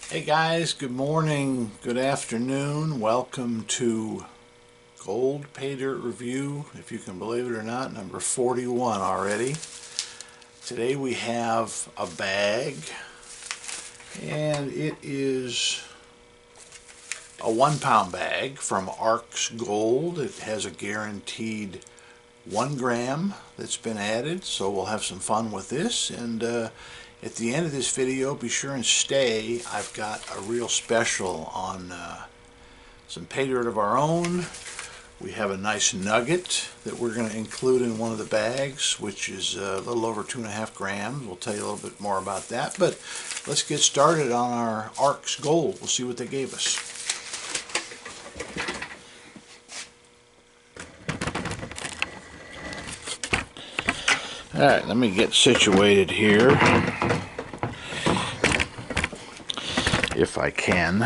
Hey guys, good morning, good afternoon. Welcome to Gold Pay Dirt Review, if you can believe it or not, number 41 already. Today we have a bag, and it is a 1 pound bag from ArksGold. It has a guaranteed 1 gram that's been added, so we'll have some fun with this. And at the end of this video, be sure and stay. I've got a real special on some pay dirt of our own. We have a nice nugget that we're going to include in one of the bags, which is a little over 2.5 grams. We'll tell you a little bit more about that, but let's get started on our ArksGold. We'll see what they gave us. Alright, let me get situated here, if I can.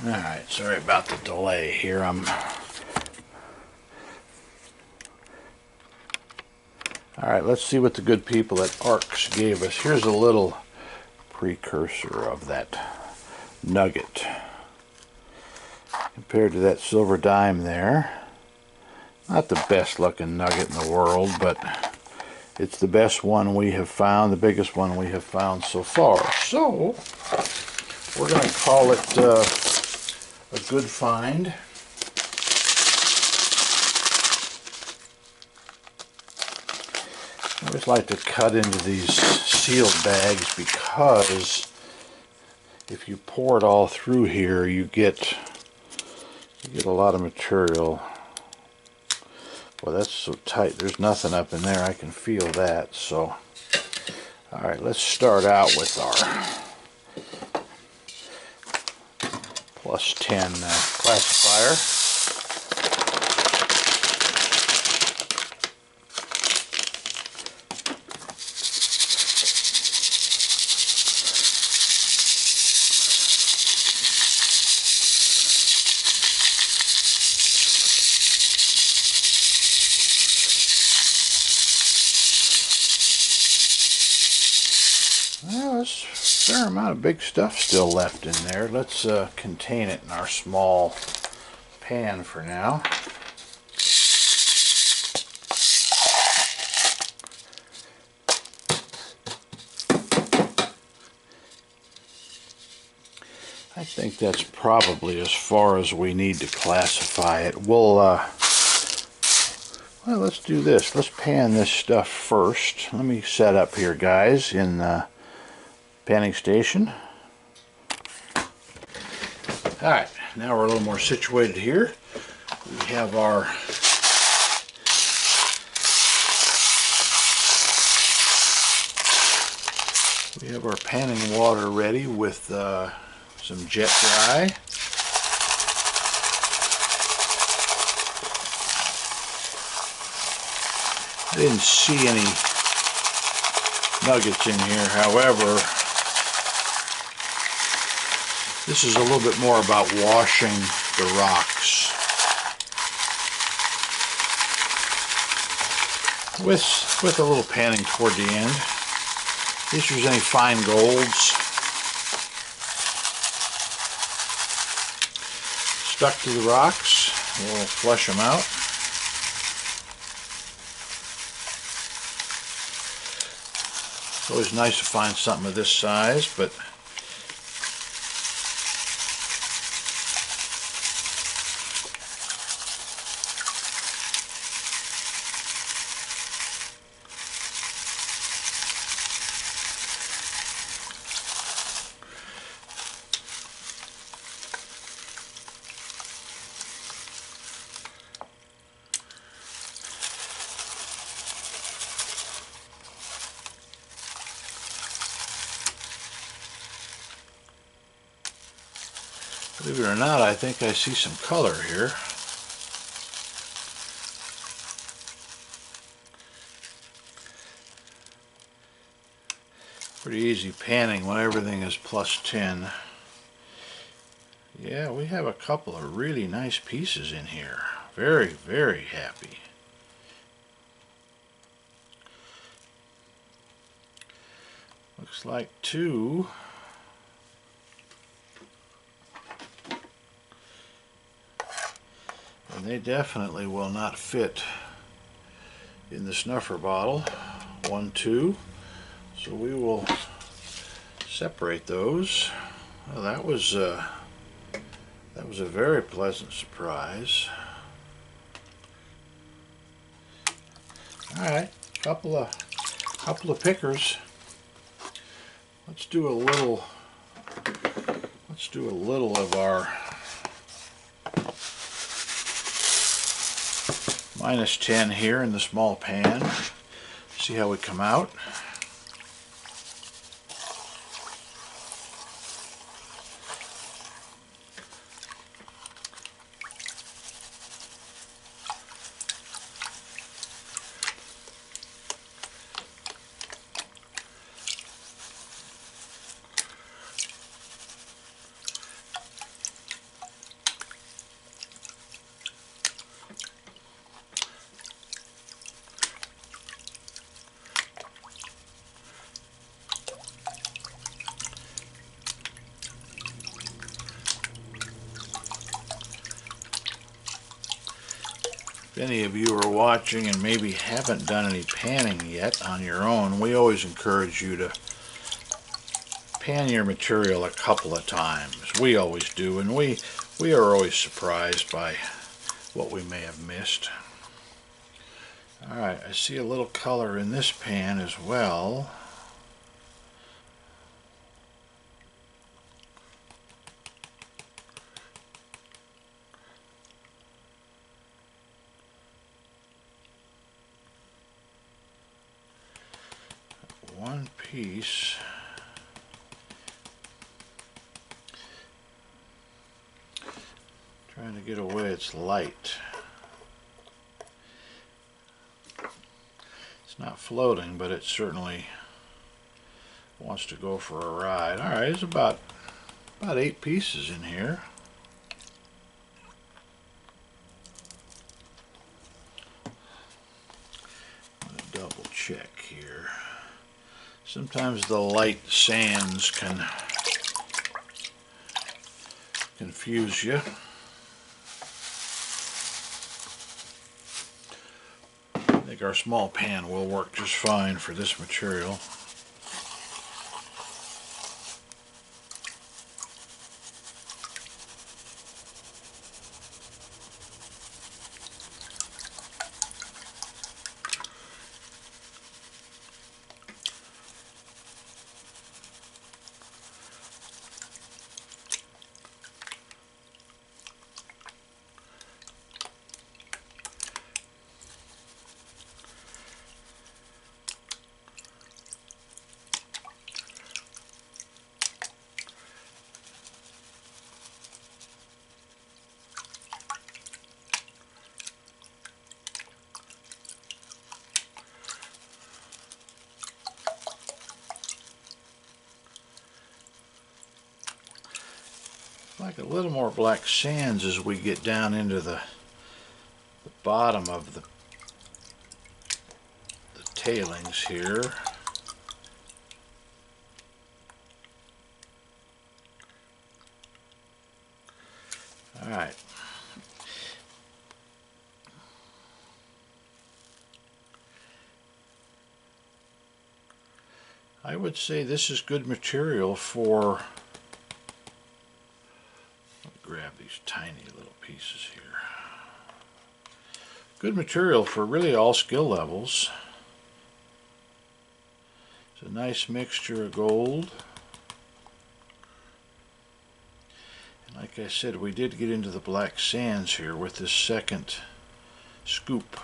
Alright, sorry about the delay here. Alright, let's see what the good people at Arks gave us. Here's a little precursor of that nugget. Compared to that silver dime there. Not the best looking nugget in the world, but it's the best one we have found, the biggest one we have found so far. So, we're going to call it a good find. I always like to cut into these sealed bags because if you pour it all through here, you get a lot of material. Well, that's so tight. There's nothing up in there. I can feel that. So, all right, let's start out with our plus 10 classifier. Well, there's a fair amount of big stuff still left in there. Let's contain it in our small pan for now. I think that's probably as far as we need to classify it. Well, let's do this. Let's pan this stuff first. Let me set up here, guys, in the panning station. Alright, now we're a little more situated here. We have our panning water ready with some jet dry. I didn't see any nuggets in here, however, this is a little bit more about washing the rocks with a little panning toward the end. In case there's any fine golds stuck to the rocks, we'll flush them out. It's always nice to find something of this size, but believe it or not, I think I see some color here. Pretty easy panning when everything is plus 10. Yeah, we have a couple of really nice pieces in here. Very, very happy. Looks like two. And they definitely will not fit in the snuffer bottle. 1, 2. So we will separate those. Well, that was a very pleasant surprise. All right, couple of pickers. Let's do a little of our -10 here in the small pan. See how we come out. If any of you are watching and maybe haven't done any panning yet on your own, we always encourage you to pan your material a couple of times. We always do, and we are always surprised by what we may have missed. Alright, I see a little color in this pan as well. One piece. Trying to get away, it's light. It's not floating, but it certainly wants to go for a ride. Alright, there's about 8 pieces in here. I'm going to double check here. Sometimes the light sands can confuse you. I think our small pan will work just fine for this material. Like a little more black sands as we get down into the bottom of the tailings here. All right. I would say this is good material for, let me grab these tiny little pieces here. Good material for really all skill levels. It's a nice mixture of gold. And like I said, we did get into the black sands here with this second scoop.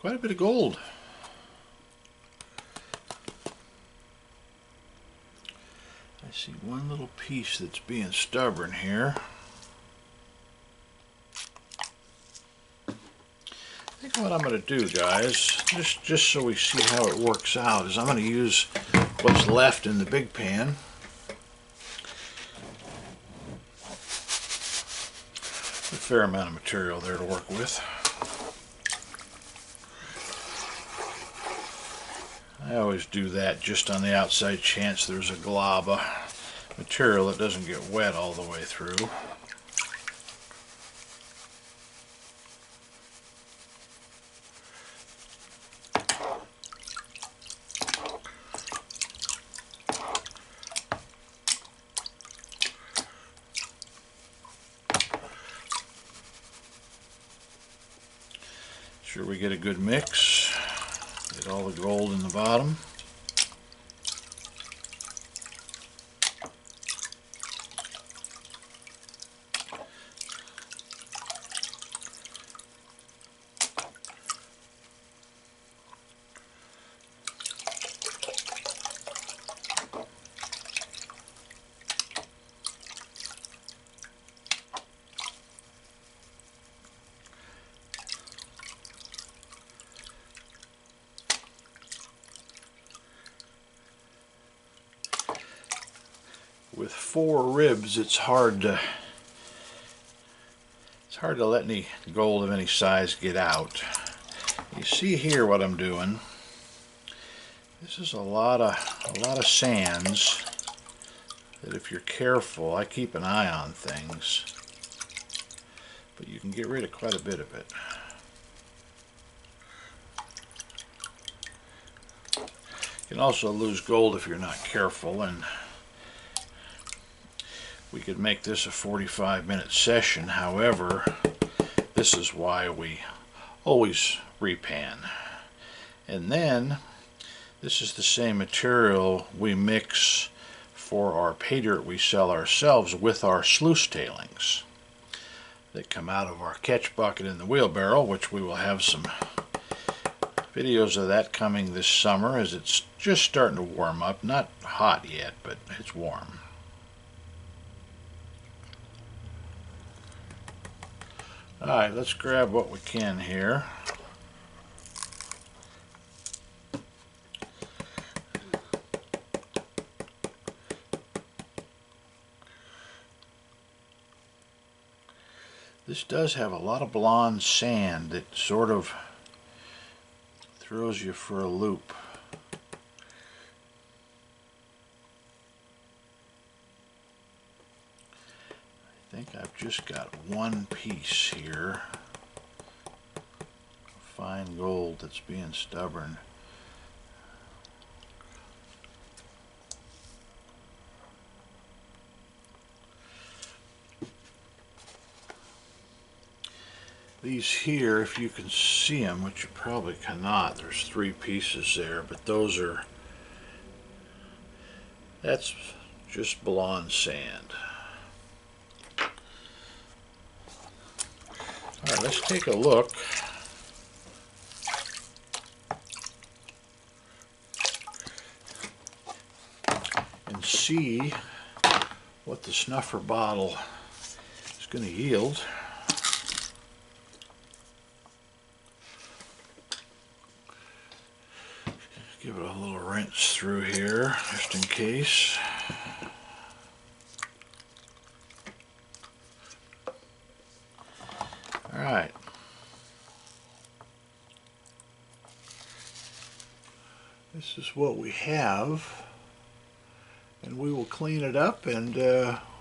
Quite a bit of gold. I see one little piece that's being stubborn here. I think think what I'm going to do, guys, just so we see how it works out, is I'm going to use what's left in the big pan. A fair amount of material there to work with. I always do that just on the outside chance there's a glob of material that doesn't get wet all the way through. Sure we get a good mix. Get all the gold in the bottom. With 4 ribs, it's hard to let any gold of any size get out. You see here what I'm doing. This is a lot of sands that, if you're careful, I keep an eye on things, but you can get rid of quite a bit of it. You can also lose gold if you're not careful, and we could make this a 45-minute session. However, this is why we always repan. And then this is the same material we mix for our pay dirt we sell ourselves with our sluice tailings that come out of our catch bucket in the wheelbarrow, which we will have some videos of that coming this summer as it's just starting to warm up. Not hot yet, but it's warm. Alright, let's grab what we can here. This does have a lot of blonde sand that sort of throws you for a loop. I think I've just got one piece here, fine gold, that's being stubborn. These here, if you can see them, which you probably cannot, there's 3 pieces there, but that's just blonde sand. Alright, let's take a look. And see what the snuffer bottle is going to yield. Give it a little rinse through here, just in case. Alright. This is what we have. And we will clean it up, and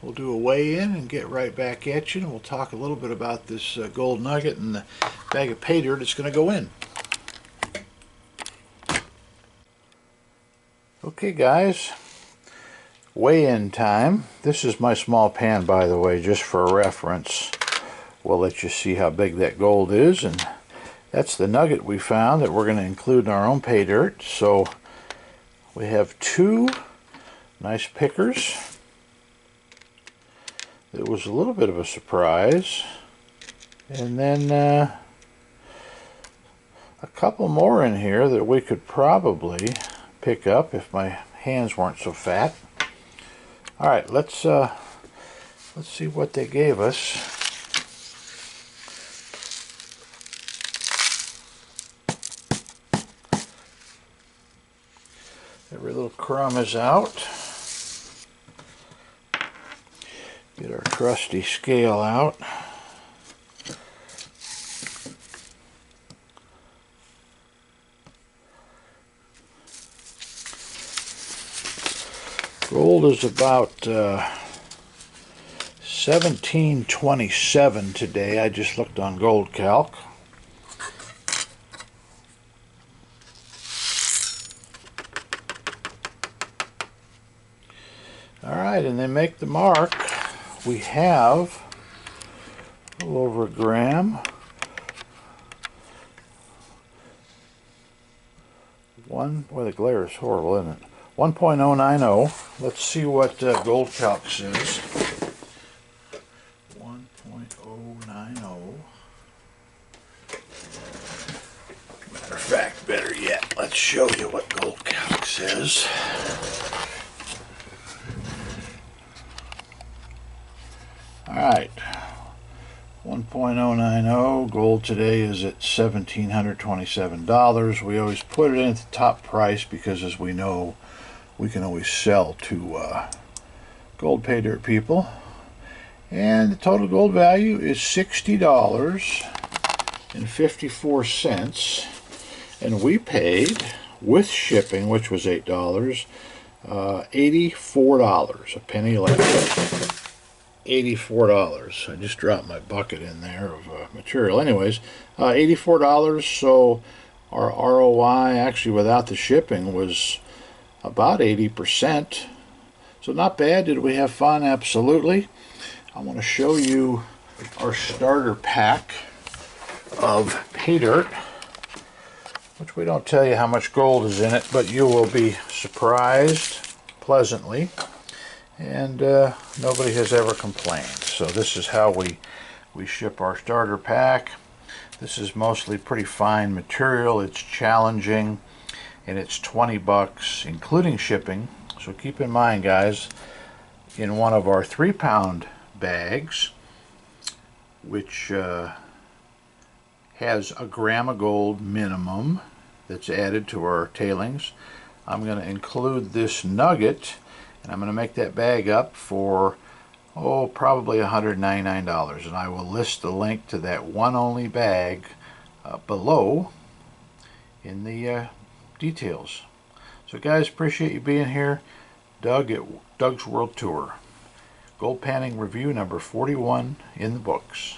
we'll do a weigh-in and get right back at you. And we'll talk a little bit about this gold nugget and the bag of pay dirt that's going to go in. Okay guys, weigh-in time. This is my small pan, by the way, just for reference. We'll let you see how big that gold is, and that's the nugget we found that we're going to include in our own pay dirt. So we have 2 nice pickers. It was a little bit of a surprise, and then a couple more in here that we could probably pick up if my hands weren't so fat. All right, let's see what they gave us. Every little crumb is out. Get our trusty scale out. Gold is about $17.27 today. I just looked on Gold Calc. Alright, and they make the mark. We have a little over a gram. Boy, the glare is horrible, isn't it? 1.090. Let's see what Gold Calc says. 1.090. Matter of fact, better yet, let's show you what Gold Calc says. Alright, 1.090. Gold today is at $1,727. We always put it in at the top price because, as we know, we can always sell to gold pay dirt people. And the total gold value is $60.54. And we paid, with shipping, which was $8, $84, a penny less. $84. I just dropped my bucket in there of material. Anyways, $84. So our ROI, actually without the shipping, was about 80%. So not bad. Did we have fun? Absolutely. I want to show you our starter pack of pay dirt, which we don't tell you how much gold is in it, but you will be surprised pleasantly. And nobody has ever complained. So this is how we ship our starter pack. This is mostly pretty fine material. It's challenging, and it's 20 bucks including shipping. So keep in mind, guys, in one of our 3-pound bags, which has a gram of gold minimum that's added to our tailings, I'm going to include this nugget. And I'm going to make that bag up for, probably $199. And I will list the link to that one only bag below in the details. So guys, appreciate you being here. Doug at Doug's World Tour. Gold panning review number 41 in the books.